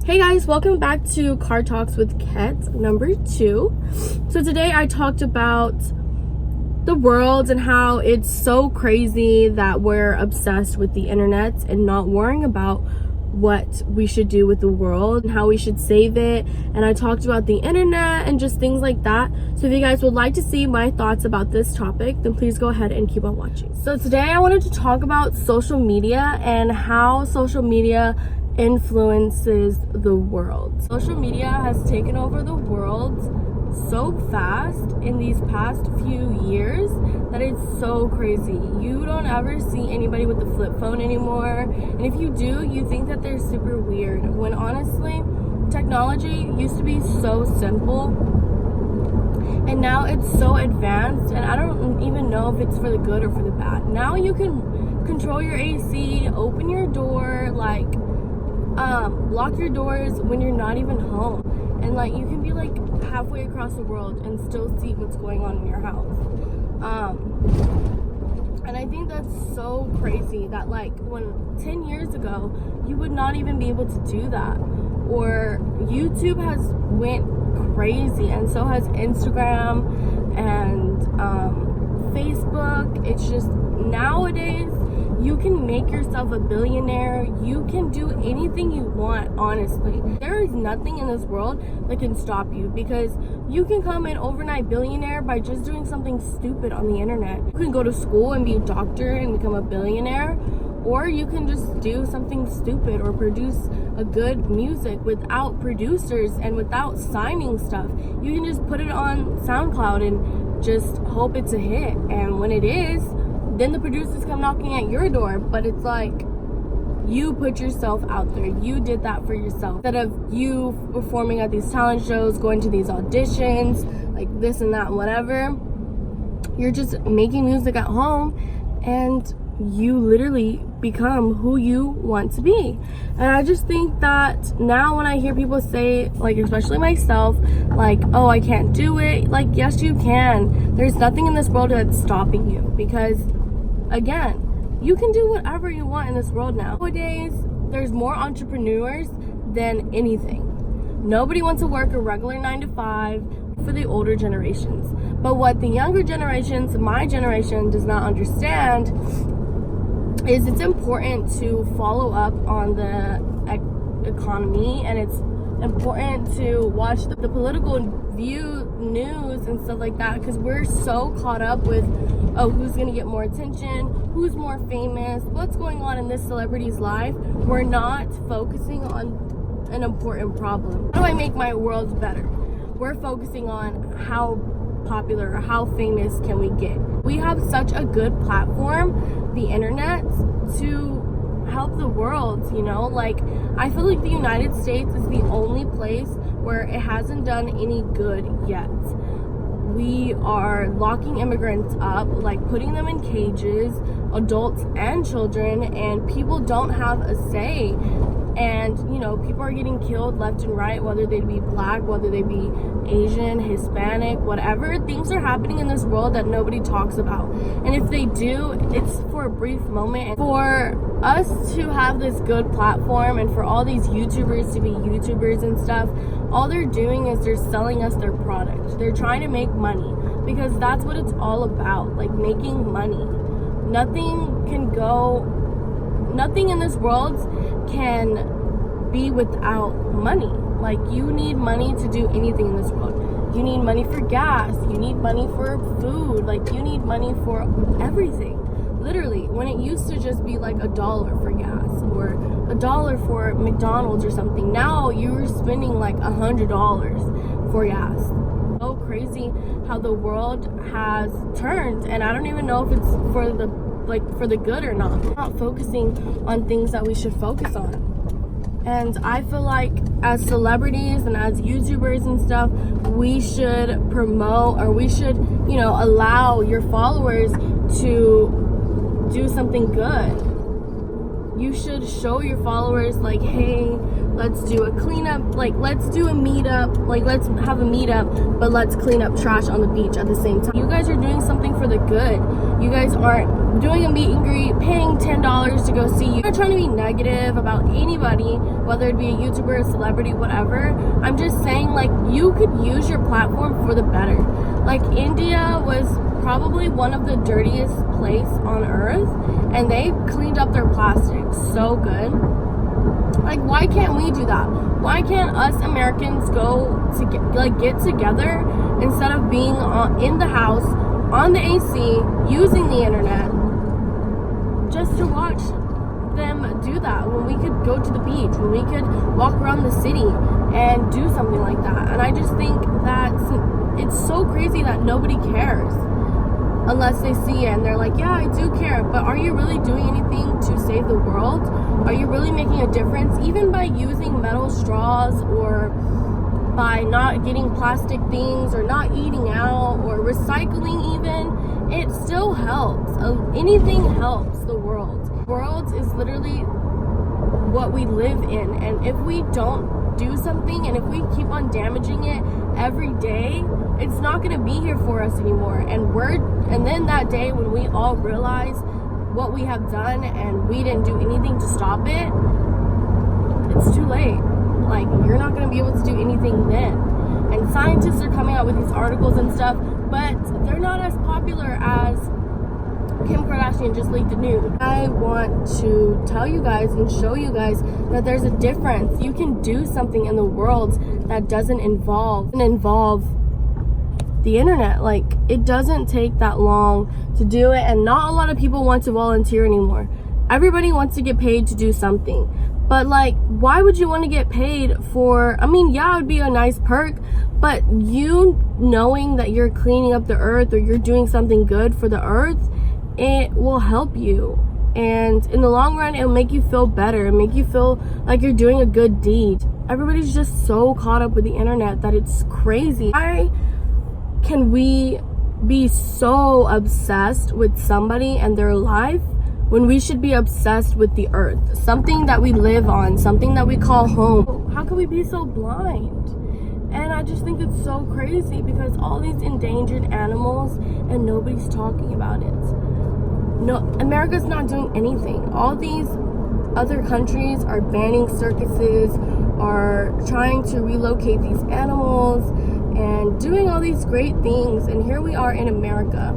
Hey guys, welcome back to Car Talks with Ket number 2. So today I talked about the world and how it's so crazy that we're obsessed with the internet and not worrying about what we should do with the world and how we should save it. And I talked about the internet and just things like that. So if you guys would like to see my thoughts about this topic, then please go ahead and keep on watching. So today I wanted to talk about social media and how social media influences the world. Social media has taken over the world so fast in these past few years that it's so crazy. You don't ever see anybody with the flip phone anymore, and if you do, you think that they're super weird, when honestly technology used to be so simple and now it's so advanced, and I don't even know if it's for the good or for the bad. Now you can control your AC, open your door, lock your doors when you're not even home, and you can be halfway across the world and still see what's going on in your house. And I think that's so crazy that when 10 years ago you would not even be able to do that. Or YouTube has went crazy, and so has Instagram and Facebook. It's just nowadays you can make yourself a billionaire. You can do anything you want, honestly. There is nothing in this world that can stop you, because you can become an overnight billionaire by just doing something stupid on the internet. You can go to school and be a doctor and become a billionaire, or you can just do something stupid or produce a good music without producers and without signing stuff. You can just put it on SoundCloud and just hope it's a hit, and when it is, then the producers come knocking at your door. But it's you put yourself out there. You did that for yourself. Instead of you performing at these talent shows, going to these auditions, this and that and whatever, you're just making music at home, and you literally become who you want to be. And I just think that now when I hear people say, especially myself, oh, I can't do it, yes, you can. There's nothing in this world that's stopping you, because again, you can do whatever you want in this world now. Nowadays, there's more entrepreneurs than anything. Nobody wants to work a regular 9 to 5 for the older generations. But what the younger generations, my generation, does not understand is it's important to follow up on the economy, and it's important to watch the political news and stuff like that, because we're so caught up with who's gonna get more attention, who's more famous, what's going on in this celebrity's life. We're not focusing on an important problem. How do I make my world better? We're focusing on how popular or how famous can we get. We have such a good platform, the internet, to help the world, I feel like the United States is the only place where it hasn't done any good yet. We are locking immigrants up, putting them in cages, adults and children, and people don't have a say. And people are getting killed left and right, whether they be black, whether they be Asian, Hispanic, whatever. Things are happening in this world that nobody talks about, and if they do, it's for a brief moment. And for us to have this good platform, and for all these YouTubers to be YouTubers and stuff, all they're doing is they're selling us their product. They're trying to make money, because that's what it's all about, making money. Nothing in this world can be without money. You need money to do anything in this world. You need money for gas, you need money for food, you need money for everything. Literally, when it used to just be $1 for gas or $1 for McDonald's or something, now you're spending $100 for gas. So crazy how the world has turned, and I don't even know if it's for the good or not. We're not focusing on things that we should focus on. And I feel as celebrities and as YouTubers and stuff, we should promote, or we should, allow your followers to do something good. You should show your followers hey, let's do a cleanup, like let's do a meetup, like let's have a meetup, but let's clean up trash on the beach at the same time. You guys are doing something for the good. You guys aren't doing a meet and greet, paying $10 to go see you. I'm not trying to be negative about anybody, whether it be a YouTuber, a celebrity, whatever. I'm just saying, like, you could use your platform for the better. Like, India was probably one of the dirtiest place on earth, and they cleaned up their plastics so good. Like, why can't we do that? Why can't us Americans go to get together instead of being in the house on the AC using the internet just to watch them do that, when we could go to the beach, when we could walk around the city and do something like that? And I just think that it's so crazy that nobody cares unless they see it and they're like, yeah, I do care. But are you really doing anything to save the world? Are you really making a difference? Even by using metal straws, or by not getting plastic things, or not eating out, or recycling even, it still helps. Anything helps the world. The world is literally what we live in, and if we don't do something, and if we keep on damaging it every day, it's not going to be here for us anymore. And then that day when we all realize what we have done and we didn't do anything to stop it, it's too late. Like, you're not going to be able to do anything then. And scientists are coming out with these articles and stuff, but they're not as popular as Kim Kardashian just leaked the nude. I want to tell you guys and show you guys that there's a difference. You can do something in the world that doesn't involve the internet. Like, it doesn't take that long to do it, and not a lot of people want to volunteer anymore. Everybody wants to get paid to do something. But, like, why would you want to get paid for, I mean, yeah, it would be a nice perk, but you knowing that you're cleaning up the earth, or you're doing something good for the earth, it will help you. And in the long run, it'll make you feel better, and make you feel like you're doing a good deed. Everybody's just so caught up with the internet that it's crazy. Why can we be so obsessed with somebody and their life when we should be obsessed with the earth? Something that we live on, something that we call home. How can we be so blind? And I just think it's so crazy, because all these endangered animals and nobody's talking about it. No, America's not doing anything. All these other countries are banning circuses, are trying to relocate these animals, and doing all these great things. And here we are in America,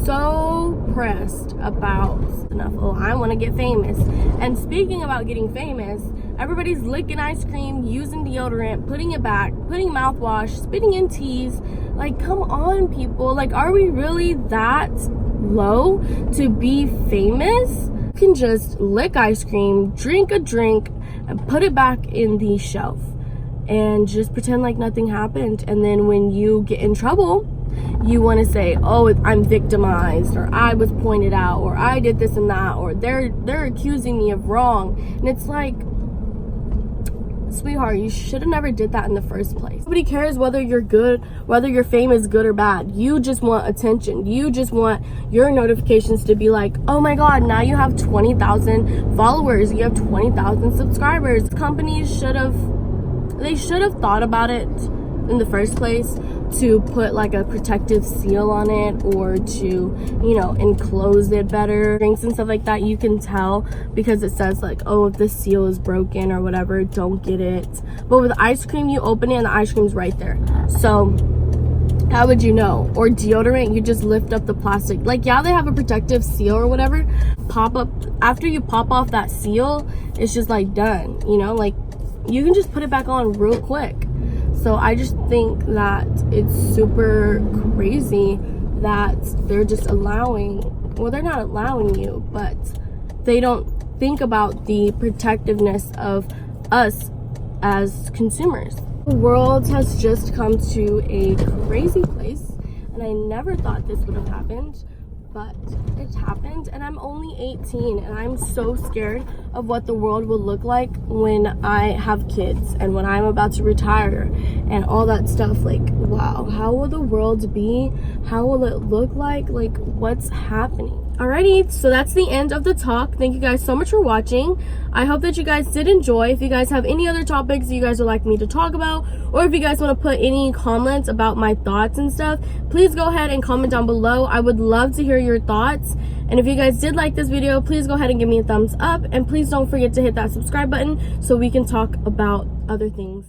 so pressed about enough. Oh, I want to get famous. And speaking about getting famous, everybody's licking ice cream, using deodorant, putting it back, putting mouthwash, spitting in teas. Like, come on, people. Like, are we really that low to be famous? You can just lick ice cream, drink a drink, and put it back in the shelf, and just pretend like nothing happened. And then when you get in trouble, you want to say, oh, I'm victimized, or I was pointed out, or I did this and that, or they're accusing me of wrong. And it's like, sweetheart, you should have never did that in the first place. Nobody cares whether you're good, whether your fame is good or bad. You just want attention. You just want your notifications to be like, oh my god, now you have 20,000 followers, you have 20,000 subscribers. Companies should have thought about it in the first place, to put like a protective seal on it, or to, you know, enclose it better. Drinks and stuff like that, you can tell because it says like, oh, if the seal is broken or whatever, don't get it. But with ice cream, you open it and the ice cream's right there. So how would you know? Or deodorant, you just lift up the plastic. Like, yeah, they have a protective seal or whatever. Pop up, after you pop off that seal, it's just like done, you know, like you can just put it back on real quick. So I just think that it's super crazy that they're just allowing, well, they're not allowing you, but they don't think about the protectiveness of us as consumers. The world has just come to a crazy place, and I never thought this would have happened, but it happened. And I'm only 18, and I'm so scared of what the world will look like when I have kids and when I'm about to retire and all that stuff. Like, wow, how will the world be? How will it look like? Like, what's happening? Alrighty, so that's the end of the talk. Thank you guys so much for watching. I hope that you guys did enjoy. If you guys have any other topics you guys would like me to talk about, or if you guys want to put any comments about my thoughts and stuff, please go ahead and comment down below. I would love to hear your thoughts. And if you guys did like this video, please go ahead and give me a thumbs up. And please don't forget to hit that subscribe button so we can talk about other things.